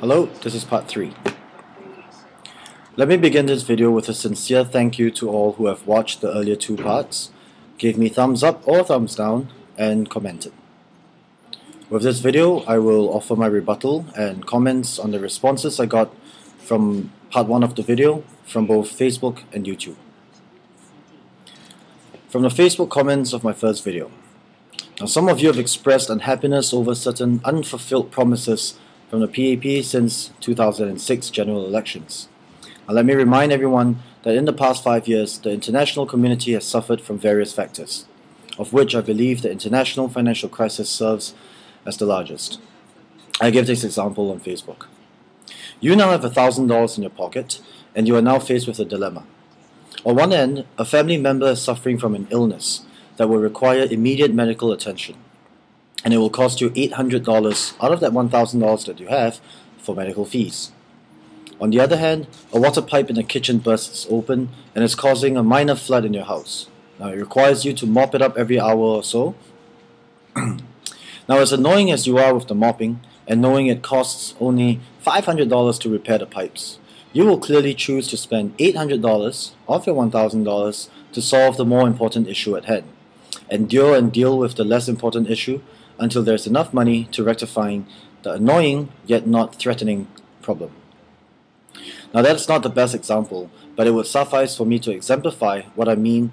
Hello, this is part 3. Let me begin this video with a sincere thank you to all who have watched the earlier 2 parts, gave me thumbs up or thumbs down, and commented. With this video, I will offer my rebuttal and comments on the responses I got from part 1 of the video from both Facebook and YouTube. From the Facebook comments of my first video. Now, some of you have expressed unhappiness over certain unfulfilled promises from the PAP since 2006 general elections. Now, let me remind everyone that in the past 5 years, the international community has suffered from various factors, of which I believe the international financial crisis serves as the largest. I give this example on Facebook. You now have $1,000 in your pocket, and you are now faced with a dilemma. On one end, a family member is suffering from an illness that will require immediate medical attention, and it will cost you $800 out of that $1,000 that you have for medical fees. On the other hand, a water pipe in the kitchen bursts open and is causing a minor flood in your house. Now, it requires you to mop it up every hour or so. Now, as annoying as you are with the mopping, and knowing it costs only $500 to repair the pipes, you will clearly choose to spend $800 of your $1,000 to solve the more important issue at hand. Endure and deal with the less important issue until there's enough money to rectifying the annoying yet not threatening problem. Now, that's not the best example, but it would suffice for me to exemplify what I mean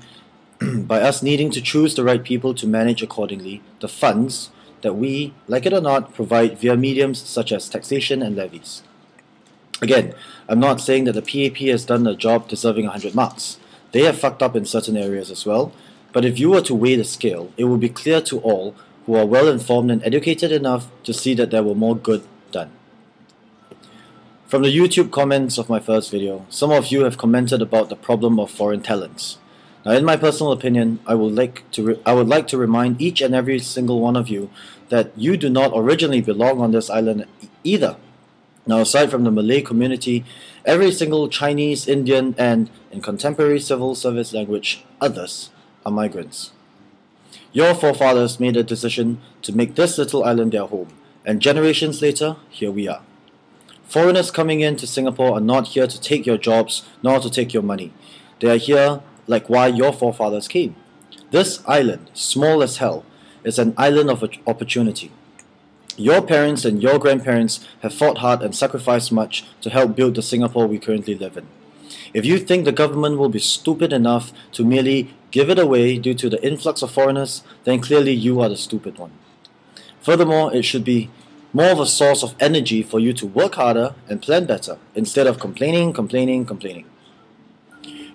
by us needing to choose the right people to manage accordingly the funds that we, like it or not, provide via mediums such as taxation and levies. Again, I'm not saying that the PAP has done a job deserving 100 marks. They have fucked up in certain areas as well, but if you were to weigh the scale, it will be clear to all who are well informed and educated enough to see that there were more good done. From the YouTube comments of my first video, some of you have commented about the problem of foreign talents. Now, in my personal opinion, I would like to remind each and every single one of you that you do not originally belong on this island either. Now, aside from the Malay community, every single Chinese, Indian, and, in contemporary civil service language, others, are migrants. Your forefathers made a decision to make this little island their home, and generations later, here we are. Foreigners coming into Singapore are not here to take your jobs, nor to take your money. They are here like why your forefathers came. This island, small as hell, is an island of opportunity. Your parents and your grandparents have fought hard and sacrificed much to help build the Singapore we currently live in. If you think the government will be stupid enough to merely give it away due to the influx of foreigners, then clearly you are the stupid one. Furthermore, it should be more of a source of energy for you to work harder and plan better, instead of complaining.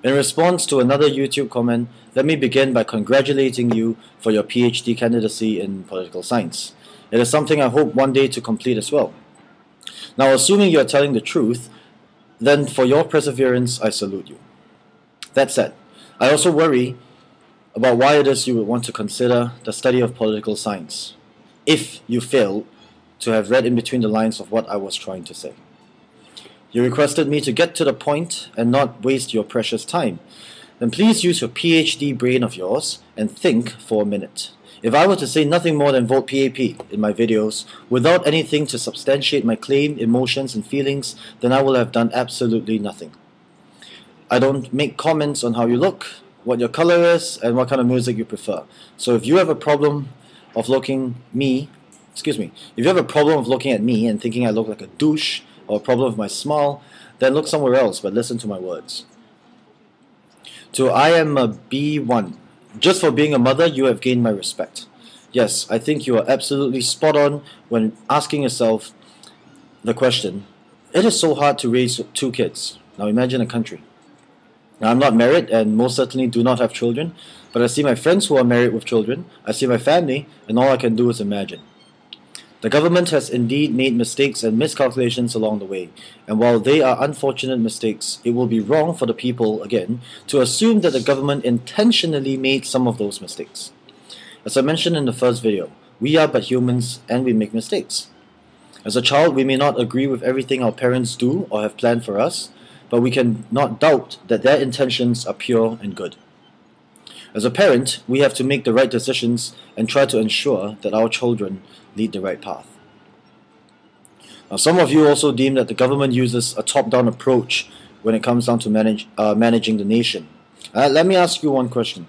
In response to another YouTube comment, let me begin by congratulating you for your PhD candidacy in political science. It is something I hope one day to complete as well. Now, assuming you are telling the truth, then for your perseverance, I salute you. That said, I also worry about why it is you would want to consider the study of political science, if you fail to have read in between the lines of what I was trying to say. You requested me to get to the point and not waste your precious time. Then please use your PhD brain of yours and think for a minute. If I were to say nothing more than vote PAP in my videos, without anything to substantiate my claim, emotions, and feelings, then I will have done absolutely nothing. I don't make comments on how you look, what your color is, and what kind of music you prefer. So if you have a problem of looking at me and thinking I look like a douche, or a problem with my smile, then look somewhere else, but listen to my words. So I am a B1. Just for being a mother, you have gained my respect. Yes, I think you are absolutely spot on when asking yourself the question, it is so hard to raise 2 kids. Now imagine a country. Now, I'm not married and most certainly do not have children, but I see my friends who are married with children, I see my family, and all I can do is imagine. The government has indeed made mistakes and miscalculations along the way, and while they are unfortunate mistakes, it will be wrong for the people, again, to assume that the government intentionally made some of those mistakes. As I mentioned in the first video, we are but humans and we make mistakes. As a child, we may not agree with everything our parents do or have planned for us, but we can not doubt that their intentions are pure and good. As a parent, we have to make the right decisions and try to ensure that our children lead the right path. Now, some of you also deem that the government uses a top-down approach when it comes down to managing the nation. Let me ask you one question.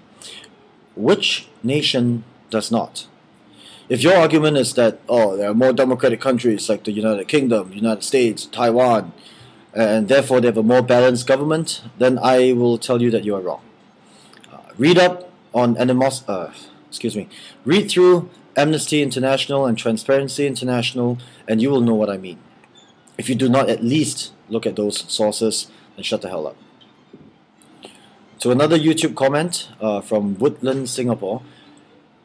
Which nation does not? If your argument is that, oh, there are more democratic countries like the United Kingdom, United States, Taiwan, and therefore they have a more balanced government, then I will tell you that you are wrong. Read up on read through Amnesty International and Transparency International, and you will know what I mean. If you do not at least look at those sources, then shut the hell up. To another YouTube comment from Woodland, Singapore.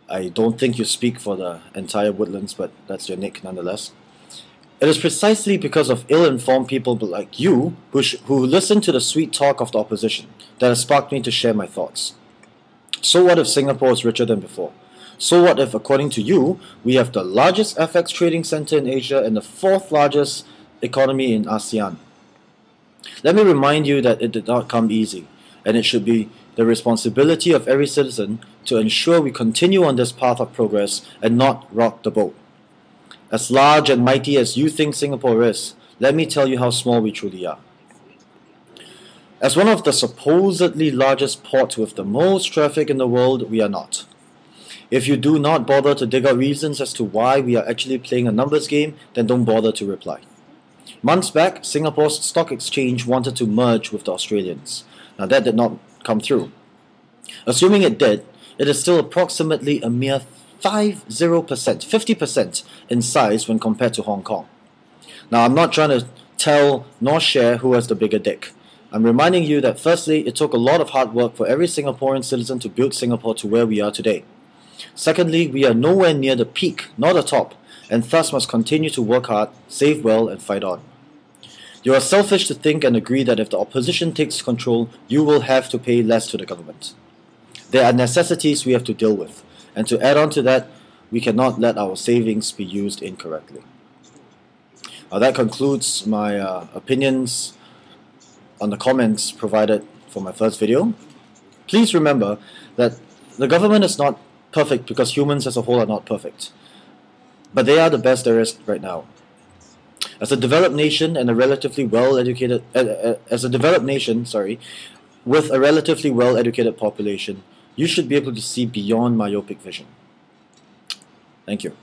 I don't think you speak for the entire Woodlands, but that's your nick nonetheless. It is precisely because of ill-informed people like you who listen to the sweet talk of the opposition that has sparked me to share my thoughts. So what if Singapore is richer than before? So what if, according to you, we have the largest FX trading center in Asia and the 4th largest economy in ASEAN? Let me remind you that it did not come easy, and it should be the responsibility of every citizen to ensure we continue on this path of progress and not rock the boat. As large and mighty as you think Singapore is, let me tell you how small we truly are. As one of the supposedly largest ports with the most traffic in the world, we are not. If you do not bother to dig out reasons as to why we are actually playing a numbers game, then don't bother to reply. Months back, Singapore's stock exchange wanted to merge with the Australians. Now that did not come through. Assuming it did, it is still approximately a mere 50% in size when compared to Hong Kong. Now I'm not trying to tell nor share who has the bigger dick. I'm reminding you that firstly, it took a lot of hard work for every Singaporean citizen to build Singapore to where we are today. Secondly, we are nowhere near the peak, nor the top, and thus must continue to work hard, save well, and fight on. You are selfish to think and agree that if the opposition takes control, you will have to pay less to the government. There are necessities we have to deal with, and to add on to that, we cannot let our savings be used incorrectly. That concludes my opinions on the comments provided for my first video. Please remember that the government is not perfect because humans as a whole are not perfect, but they are the best there is right now. As a developed nation and a relatively well-educated, with a relatively well-educated population, you should be able to see beyond myopic vision. Thank you.